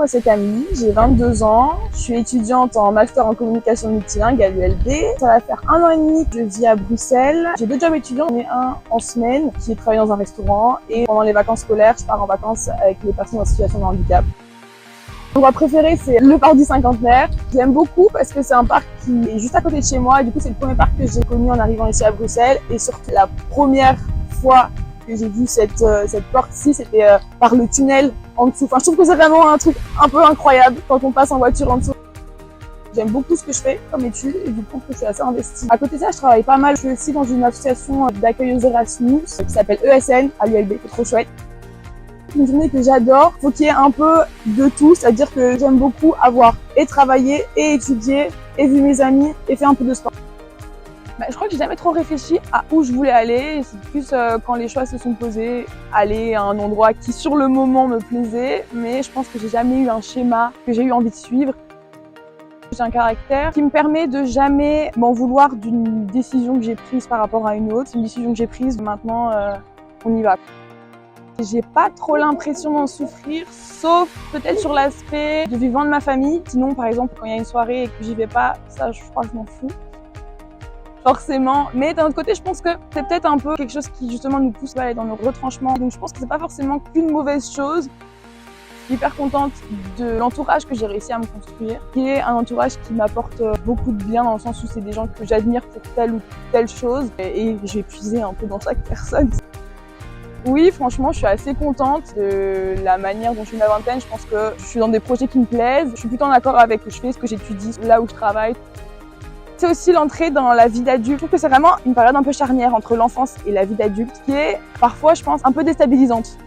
Moi, c'est Camille, j'ai 22 ans, je suis étudiante en master en communication multilingue à l'ULB. Ça va faire 1 an et demi que je vis à Bruxelles. J'ai 2 jobs étudiants, j'en ai un en semaine qui est travailler dans un restaurant et pendant les vacances scolaires, je pars en vacances avec les personnes en situation de handicap. Mon endroit préféré, c'est le parc du Cinquantenaire. J'aime beaucoup parce que c'est un parc qui est juste à côté de chez moi. Et du coup, c'est le premier parc que j'ai connu en arrivant ici à Bruxelles. Et surtout, la première fois que j'ai vu cette porte-ci, c'était par le tunnel en dessous. Enfin, je trouve que c'est vraiment un truc un peu incroyable quand on passe en voiture en dessous. J'aime beaucoup ce que je fais comme étude et du coup, je suis assez investie. À côté de ça, je travaille pas mal. Je suis aussi dans une association d'accueil aux Erasmus qui s'appelle ESN à l'ULB, c'est trop chouette. Une journée que j'adore, faut qu'il y ait un peu de tout, c'est-à-dire que j'aime beaucoup avoir et travaillé, et étudié, et vu mes amis, et fait un peu de sport. Je crois que j'ai jamais trop réfléchi à où je voulais aller, c'est plus quand les choix se sont posés, aller à un endroit qui sur le moment me plaisait, mais je pense que j'ai jamais eu un schéma que j'ai eu envie de suivre. J'ai un caractère qui me permet de jamais m'en vouloir d'une décision que j'ai prise par rapport à une autre. C'est une décision que j'ai prise, maintenant on y va. J'ai pas trop l'impression d'en souffrir, sauf peut-être sur l'aspect de vivant de ma famille. Sinon, par exemple, quand il y a une soirée et que j'y vais pas, ça, je crois que je m'en fous. Forcément. Mais d'un autre côté, je pense que c'est peut-être un peu quelque chose qui, justement, nous pousse à aller dans le retranchement. Donc, je pense que c'est pas forcément qu'une mauvaise chose. Je suis hyper contente de l'entourage que j'ai réussi à me construire, qui est un entourage qui m'apporte beaucoup de bien dans le sens où c'est des gens que j'admire pour telle ou telle chose et je vais puiser un peu dans chaque personne. Oui, franchement, je suis assez contente de la manière dont je vis ma vingtaine. Je pense que je suis dans des projets qui me plaisent. Je suis plutôt en accord avec ce que je fais, ce que j'étudie, là où je travaille. C'est aussi l'entrée dans la vie d'adulte. Je trouve que c'est vraiment une période un peu charnière entre l'enfance et la vie d'adulte qui est parfois, je pense, un peu déstabilisante.